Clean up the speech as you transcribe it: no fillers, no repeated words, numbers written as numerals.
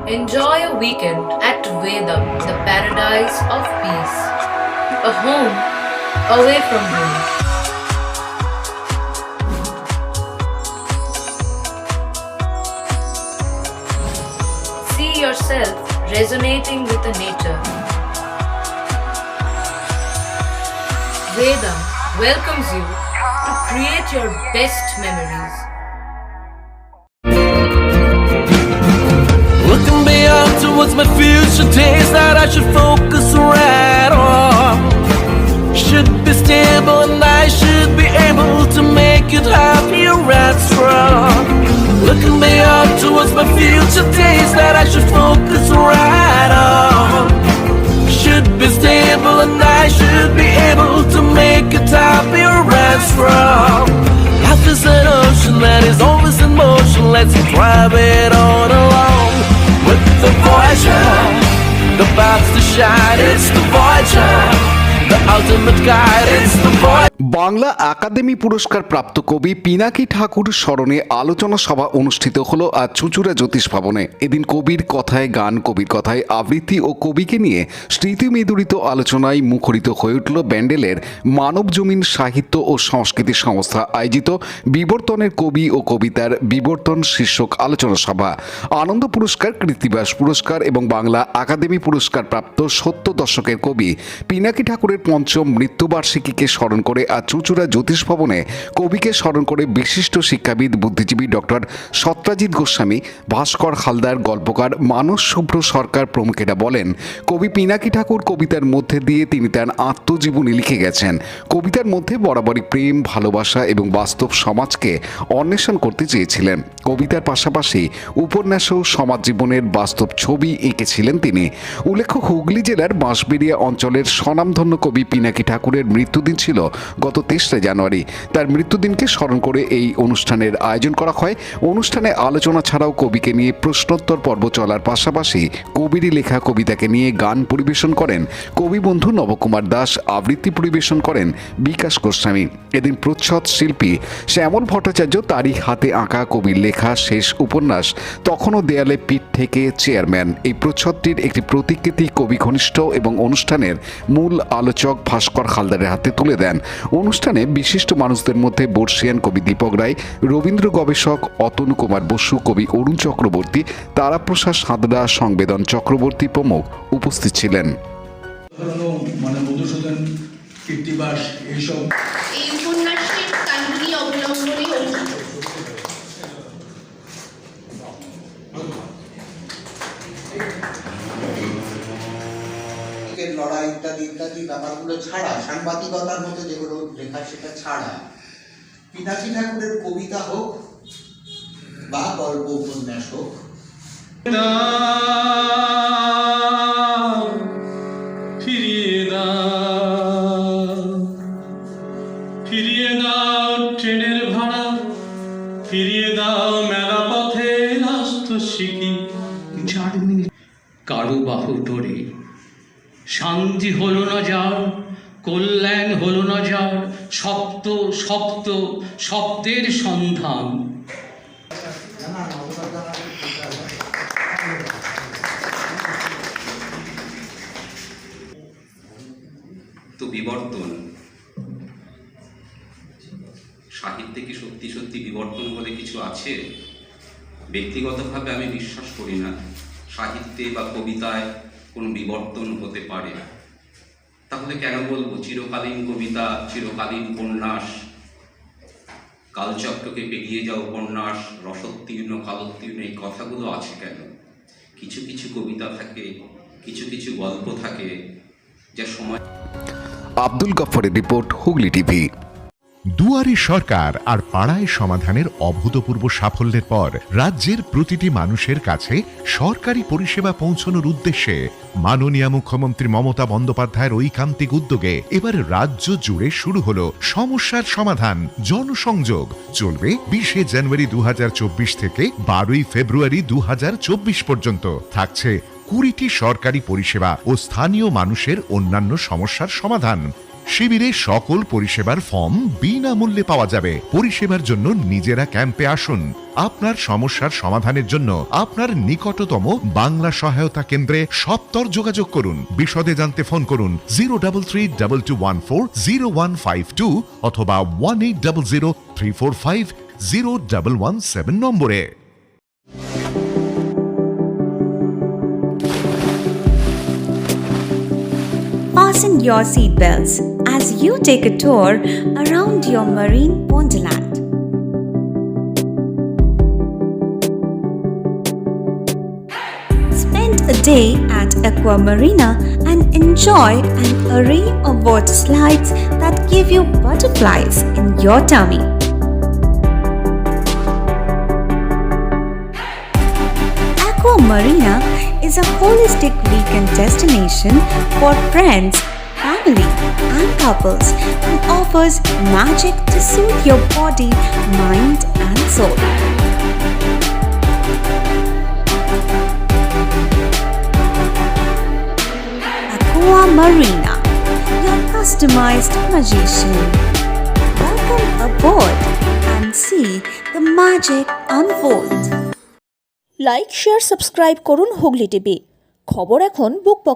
Enjoy a weekend at Vedam, the paradise of peace. A home away from home. See yourself resonating with the nature. Vedam welcomes you to create your best memories. Looking beyond towards my future days that I should focus right on. Should be stable and I should be able to make it happier and strong. Looking beyond towards my future days that I should focus right on. Should be stable and I should be able to make it happier and strong. Life is an ocean that is always in motion. Let's drive it on along. With the Voyager, the path to shine, it's the Voyager, the ultimate guide, it's the Voyager. Bangla academy পুরস্কার প্রাপ্ত কবি পিনাকি ঠাকুর স্মরণে আলোচনা সভা অনুষ্ঠিত হলো আজ চুঁচুড়া জ্যোতিষ ভবনে। এদিন কবির কথায় গান, কবির কথায় আবৃত্তি ও কবিকে নিয়ে স্মৃতিমেদুরিত আলোচনায় মুখরিত হয়ে উঠল ব্যান্ডেলের মানব জমিন সাহিত্য ও সংস্কৃতি সংস্থা আয়োজিত বিবর্তনের কবি ও কবিতার বিবর্তন শীর্ষক আলোচনা সভা। আনন্দ পুরস্কার, কৃত্তিবাস পুরস্কার এবং বাংলা একাডেমি পুরস্কার প্রাপ্ত ৭০ দশকের কবি পিনাকি ঠাকুরের পঞ্চম মৃত্যুবার্ষিকীকে স্মরণ করে আজ চুঁচুড়া জ্যোতিষ ভবনে কবিকে স্মরণ করে বিশিষ্ট শিক্ষাবিদ, বুদ্ধিজীবী ডক্টর সত্রাজিৎ গোস্বামী, ভাস্কর হালদার, গল্পকার মানস শুভ্র সরকার প্রমুখেরা বলেন, কবি পিনাকি ঠাকুর কবিতার মধ্যে দিয়ে তিনি তার আত্মজীবনী লিখে গেছেন। কবিতার মধ্যে বরাবরই প্রেম, ভালোবাসা এবং বাস্তব সমাজকে অন্বেষণ করতে চেয়েছিলেন। কবিতার পাশাপাশি উপন্যাসেও সমাজ জীবনের বাস্তব ছবি এঁকেছিলেন তিনি। উল্লেখ্য, হুগলি জেলার বাঁশবেড়িয়া অঞ্চলের স্বনামধন্য কবি পিনাকি ঠাকুরের মৃত্যুদিন ছিল গত 23 জানুয়ারি। তার মৃত্যুদিনকে স্মরণ করে এই অনুষ্ঠানের আয়োজন করা হয়। অনুষ্ঠানে আলোচনা ছাড়াও কবিকে নিয়ে প্রশ্নোত্তর পর্ব চলার পাশাপাশি কবিরই লেখা কবিতাকে নিয়ে গান পরিবেশন করেন কবি বন্ধু নবকুমার দাস, আবৃত্তি পরিবেশন করেন বিকাশ গোস্বামী। এদিন প্রচ্ছদ শিল্পী শ্যামল ভট্টাচার্য তারই হাতে আঁকা কবির লেখা শেষ উপন্যাস তখনও দেয়ালে পিঠ থেকে চেয়ারম্যান, এই প্রচ্ছদটির একটি প্রতিকৃতি কবি ঘনিষ্ঠ এবং অনুষ্ঠানের মূল আলোচক ভাস্কর হালদারের হাতে তুলে দেন। অনুষ্ঠানে বিশিষ্ট মানুষদের মধ্যে বর্ষিয়ান কবি দীপক রায়, রবীন্দ্র গবেষক অতনু কুমার বসু, কবি অরুণ চক্রবর্তী, তারাপ্রসাদ সাঁতরা, সংবেদন চক্রবর্তী প্রমুখ উপস্থিত ছিলেন। মানে মধুসূদন, কীর্তিবাস এইসব এই উপন্যাসের কাহিনী অবলম্বনে রচিত। লড়াই ইত্যাদি ইত্যাদি ব্যাপারগুলো ছাড়া, সাংবাদিকতার মধ্যে যেগুলো লেখা সেটা ছাড়া পিনাকি ঠাকুরের কবিতা হোক বা গল্প উপন্যাস হোক, ফিরিয়ে দাও ট্রেনের ভাড়া, ফিরিয়ে দাও মেলা পথে রাস্ত শিখি, 4 মিনিট কারো বাহু ধরে শান্তি হলো না যার, কল্যাণ হলো না যার, শব্দ শব্দ শব্দের সন্ধান। তো বিবর্তন সাহিত্যে কি সত্যি সত্যি বিবর্তন বলে কিছু আছে? ব্যক্তিগতভাবে আমি বিশ্বাস করি না সাহিত্যে বা কবিতায় কোনো বিবর্তন হতে পারে। তাহলে কেন বলবো চিরকালীন কবিতা, চিরকালীন উপন্যাস, কালচক্রকে পেরিয়ে যাওয়া উপন্যাস, রসোত্তীর্ণ কালোত্তীর্ণ, এই কথাগুলো আছে কেন? কিছু কিছু কবিতা থাকে, কিছু কিছু গল্প থাকে যা সময়। আব্দুল গফফরের রিপোর্ট, হুগলি টিভি। দুয়ারে সরকার আর পাড়ায় সমাধানের অভূতপূর্ব সাফল্যের পর রাজ্যের প্রতিটি মানুষের কাছে সরকারি পরিষেবা পৌঁছানোর উদ্দেশ্যে মাননীয় মুখ্যমন্ত্রী মমতা বন্দ্যোপাধ্যায়ের ঐকান্তিক উদ্যোগে এবার রাজ্য জুড়ে শুরু হলো সমস্যার সমাধান জনসংযোগ। চলবে 20 জানুয়ারি 2024 থেকে 12 ফেব্রুয়ারি 2024 পর্যন্ত। থাকছে 20টি সরকারি পরিষেবা ও স্থানীয় মানুষের অন্যান্য সমস্যার সমাধান। শিবিরে সকল পরিষেবার ফর্ম বিনামূল্যে পাওয়া যাবে। পরিষেবার জন্য নিজেরা ক্যাম্পে আসুন। আপনার সমস্যার সমাধানের জন্য আপনার নিকটতম বাংলা সহায়তা কেন্দ্রে সত্বর যোগাযোগ করুন। বিশদে জানতে ফোন করুন 03322140152 অথবা 180034501117 নম্বরে। Fasten your seatbelts as you take a tour around your marine wonderland. Spend a day at Aqua Marina and enjoy an array of water slides that give you butterflies in your tummy. Aqua Marina is a holistic weekend destination for friends, family, and couples and offers magic to soothe your body, mind, and soul. Aqua Marina, your customized magician. Welcome aboard and see the magic unfold. Like share subscribe করুন Hooghly TV. খবর এখন বুক pocket.